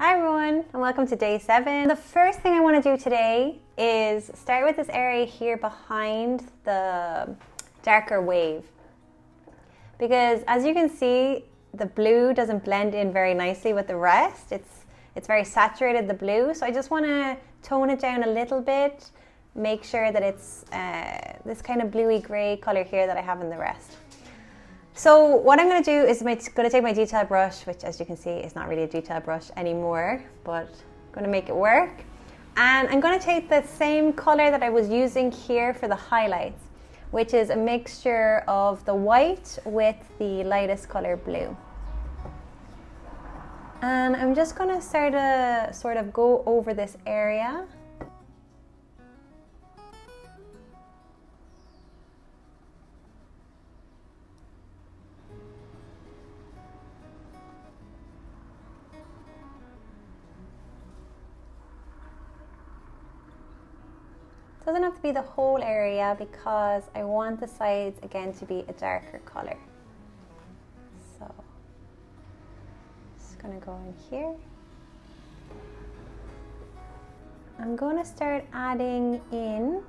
Hi everyone, and welcome to day 7. The first thing I want to do today is start with this area here behind the darker wave. Because as you can see, the blue doesn't blend in very nicely with the rest. It's very saturated, the blue, so I just want to tone it down a little bit, make sure that it's this kind of bluey grey colour here that I have in the rest. So what I'm going to do is I'm going to take my detail brush, which as you can see is not really a detail brush anymore, but I'm going to make it work. And I'm going to take the same colour that I was using here for the highlights, which is a mixture of the white with the lightest colour blue. And I'm just going to start to sort of go over this area. Doesn't have to be the whole area because I want the sides again to be a darker colour. So just going to go in here. I'm going to start adding in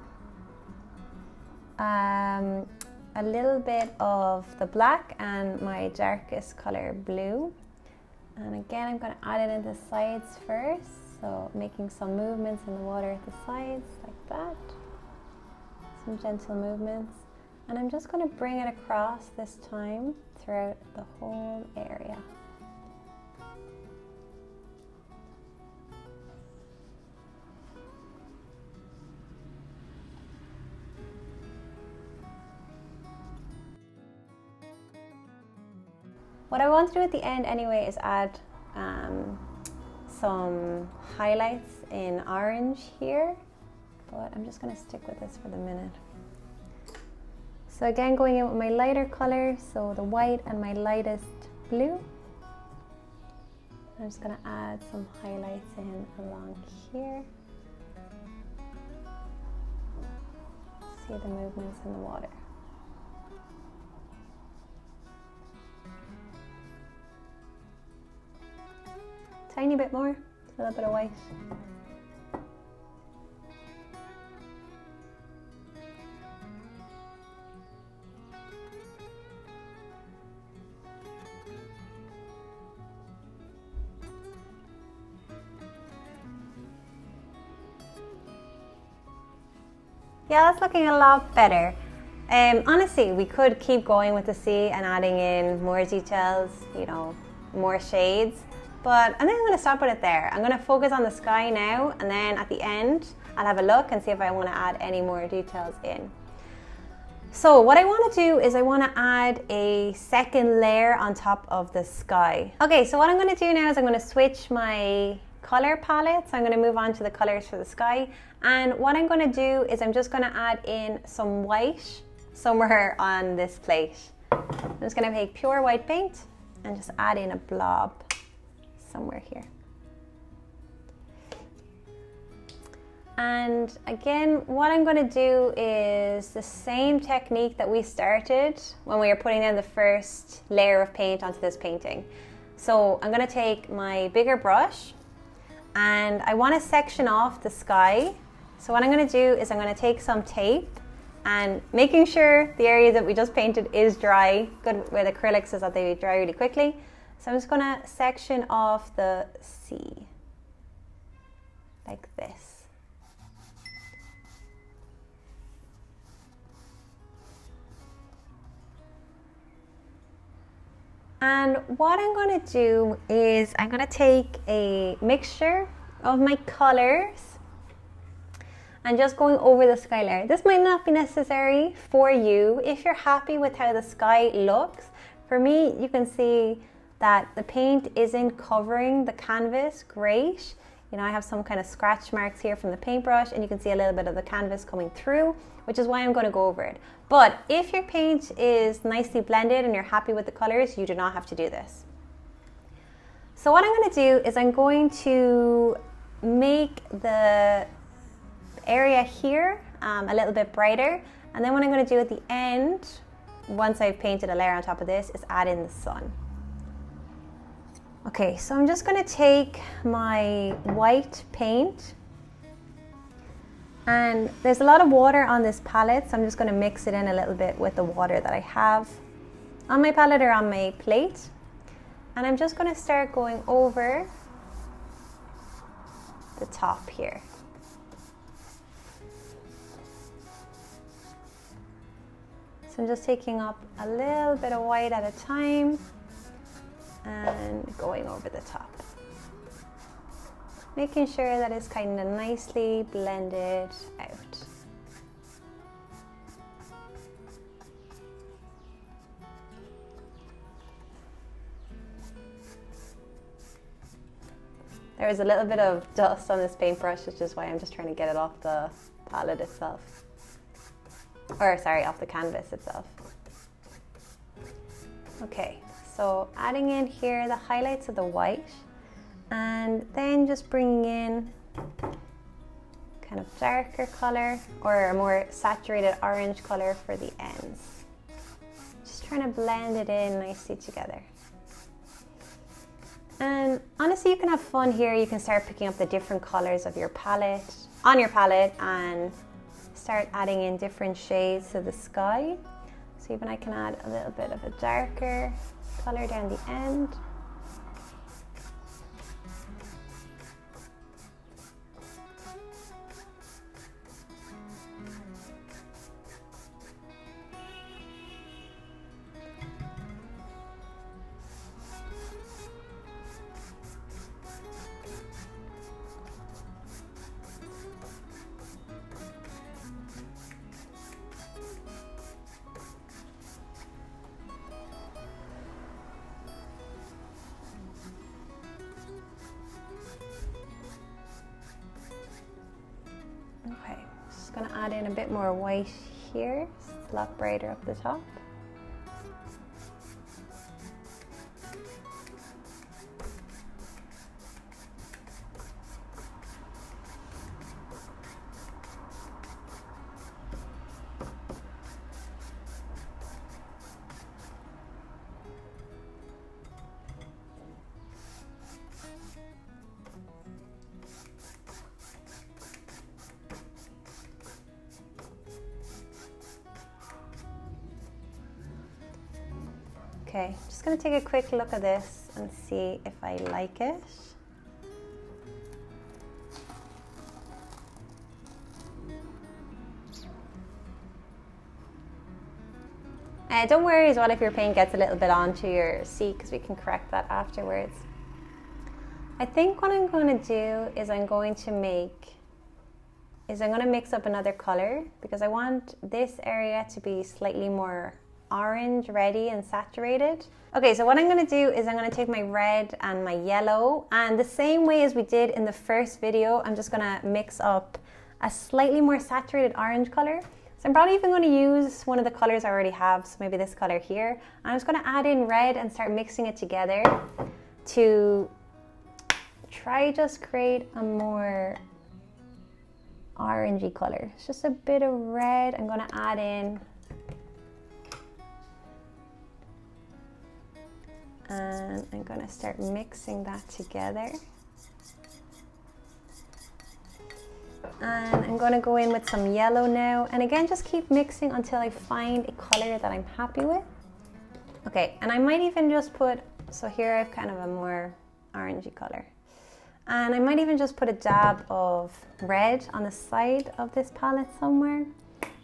a little bit of the black and my darkest colour blue. And again, I'm going to add it into the sides first. So making some movements in the water at the sides like that. Some gentle movements. And I'm just going to bring it across this time throughout the whole area. What I want to do at the end anyway is add some highlights in orange here, but I'm just going to stick with this for the minute. So again, going in with my lighter colour, so the white and my lightest blue. I'm just going to add some highlights in along here. See the movements in the water. Tiny bit more, a little bit of white. Yeah, that's looking a lot better. Honestly, we could keep going with the sea and adding in more details, you know, more shades. But I think I'm going to stop with it there. I'm going to focus on the sky now, and then at the end I'll have a look and see if I want to add any more details in. So what I want to do is I want to add a second layer on top of the sky. Okay, so what I'm going to do now is I'm going to switch my color palette. So I'm going to move on to the colors for the sky. And what I'm going to do is I'm just going to add in some white somewhere on this plate. I'm just going to take pure white paint and just add in a blob somewhere here. And again, what I'm going to do is the same technique that we started when we were putting down the first layer of paint onto this painting. So I'm going to take my bigger brush and I want to section off the sky. So what I'm going to do is I'm going to take some tape and making sure the area that we just painted is dry. Good with acrylics is that they dry really quickly. So I'm just going to section off the sea like this. And what I'm going to do is I'm going to take a mixture of my colors and just going over the sky layer. This might not be necessary for you if you're happy with how the sky looks. For me, you can see that the paint isn't covering the canvas great. You know, I have some kind of scratch marks here from the paintbrush and you can see a little bit of the canvas coming through, which is why I'm going to go over it. But if your paint is nicely blended and you're happy with the colors, you do not have to do this. So what I'm going to do is I'm going to make the area here a little bit brighter, and then what I'm going to do at the end, once I've painted a layer on top of this, is add in the sun. Okay, so I'm just going to take my white paint, and there's a lot of water on this palette, so I'm just going to mix it in a little bit with the water that I have on my palette or on my plate. And I'm just going to start going over the top here. So I'm just taking up a little bit of white at a time and going over the top. Making sure that it's kind of nicely blended out. There is a little bit of dust on this paintbrush, which is why I'm just trying to get it off the palette itself. Or sorry, off the canvas itself. Okay, so adding in here the highlights of the white, and then just bringing in kind of darker color or a more saturated orange color for the ends. Just trying to blend it in nicely together. And honestly, you can have fun here. You can start picking up the different colors of your palette, on your palette, and start adding in different shades to the sky. So even I can add a little bit of a darker color down the end. Okay, just going to add in a bit more white here. It's a lot brighter up the top. Okay, just going to take a quick look at this and see if I like it. Don't worry as well if your paint gets a little bit onto your seat, because we can correct that afterwards. I think what I'm going to do is I'm going to mix up another color, because I want this area to be slightly more orange, ready and saturated. Okay, so what I'm going to do is I'm going to take my red and my yellow, and the same way as we did in the first video, I'm just going to mix up a slightly more saturated orange color. So I'm probably even going to use one of the colors I already have, so maybe this color here. And I'm just going to add in red and start mixing it together to try just create a more orangey color. It's just a bit of red. I'm going to add in, and I'm going to start mixing that together. And I'm going to go in with some yellow now, and again just keep mixing until I find a color that I'm happy with. Okay, and I might even just put, so here I have kind of a more orangey color, and I might even just put a dab of red on the side of this palette somewhere,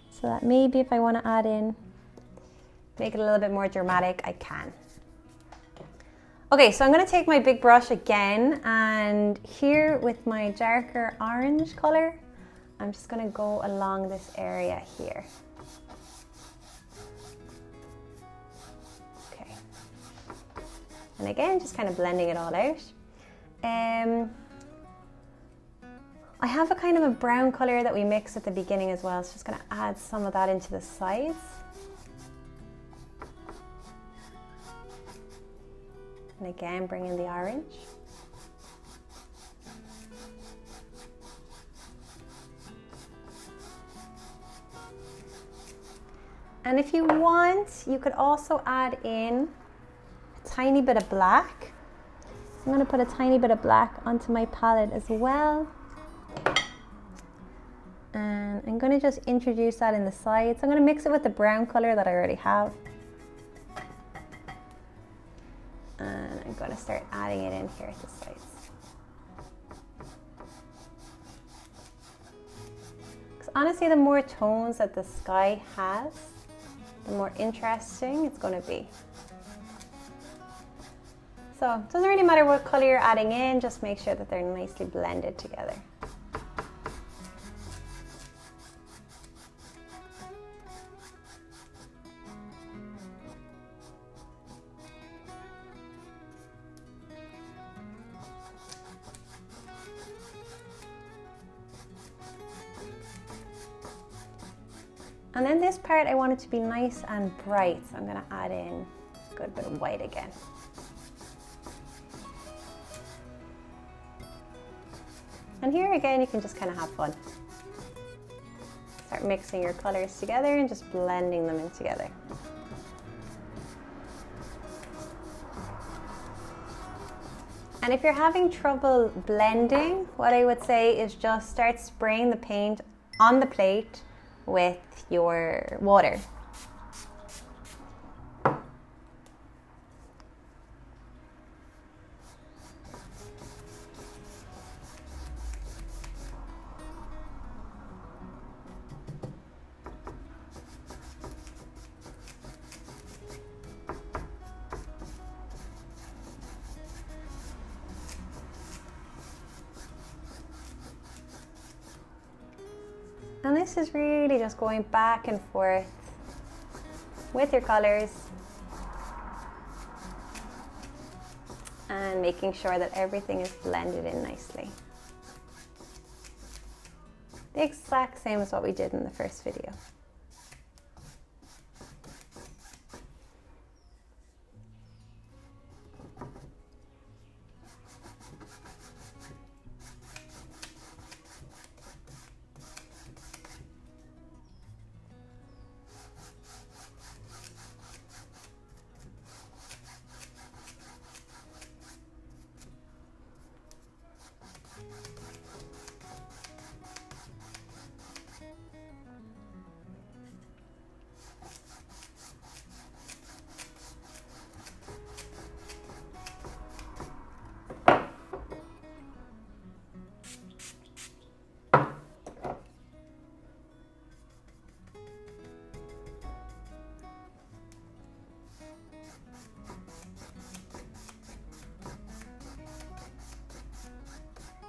so that maybe if I want to add in, make it a little bit more dramatic, I can. Okay, so I'm going to take my big brush again, and here with my darker orange color, I'm just going to go along this area here. Okay. And again, just kind of blending it all out. I have a kind of a brown color that we mixed at the beginning as well, so just going to add some of that into the sides. And again, bring in the orange. And if you want, you could also add in a tiny bit of black. I'm going to put a tiny bit of black onto my palette as well. And I'm going to just introduce that in the sides. I'm going to mix it with the brown color that I already have. And I'm going to start adding it in here at the sides. Because honestly, the more tones that the sky has, the more interesting it's going to be. So it doesn't really matter what color you're adding in, just make sure that they're nicely blended together. And then this part, I want it to be nice and bright, so I'm going to add in a good bit of white again. And here again, you can just kind of have fun. Start mixing your colors together and just blending them in together. And if you're having trouble blending, what I would say is just start spraying the paint on the plate with your water. And this is really just going back and forth with your colors and making sure that everything is blended in nicely. The exact same as what we did in the first video.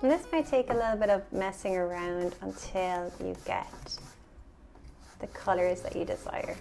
And this might take a little bit of messing around until you get the colors that you desire.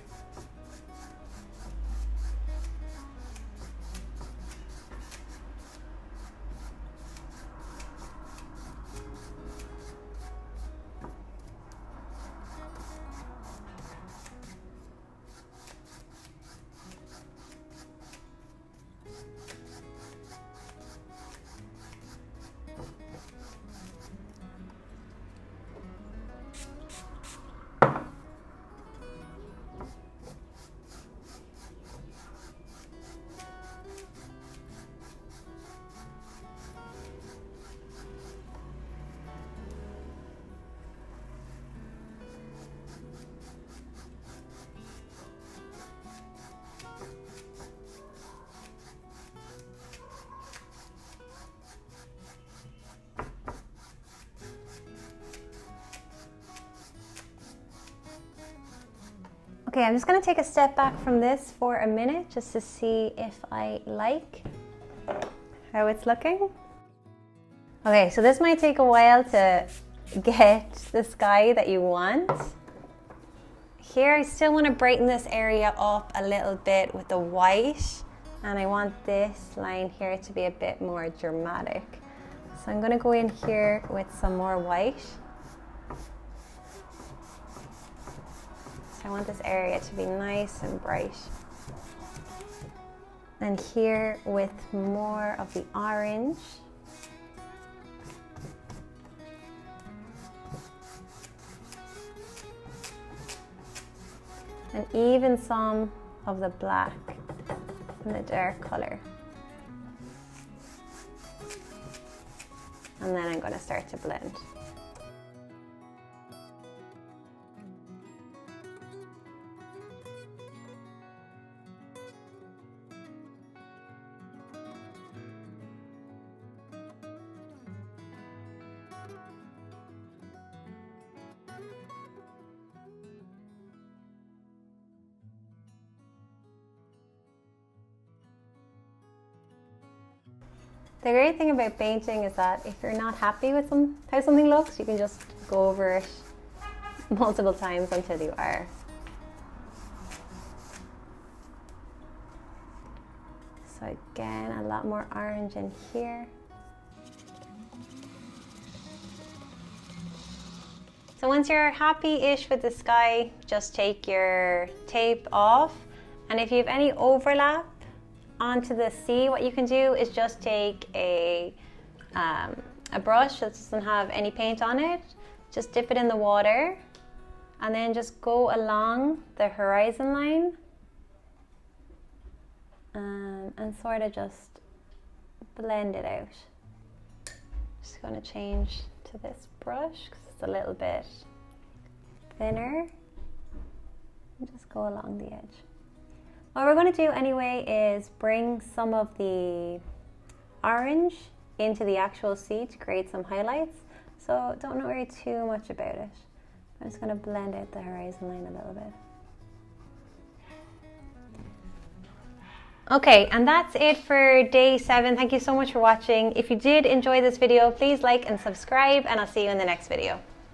Okay, I'm just going to take a step back from this for a minute just to see if I like how it's looking. Okay, so this might take a while to get the sky that you want. Here I still want to brighten this area up a little bit with the white, and I want this line here to be a bit more dramatic. So I'm going to go in here with some more white. I want this area to be nice and bright. And here with more of the orange. And even some of the black and the dark color. And then I'm going to start to blend. The great thing about painting is that if you're not happy with how something looks, you can just go over it multiple times until you are. So again, a lot more orange in here. So once you're happy-ish with the sky, just take your tape off. And if you have any overlap onto the sea, what you can do is just take a brush that doesn't have any paint on it, just dip it in the water, and then just go along the horizon line and sort of just blend it out. Just going to change to this brush because it's a little bit thinner, and just go along the edge. What we're going to do anyway is bring some of the orange into the actual sea to create some highlights. So don't worry too much about it. I'm just going to blend out the horizon line a little bit. Okay, and that's it for day 7. Thank you so much for watching. If you did enjoy this video, please like and subscribe, and I'll see you in the next video.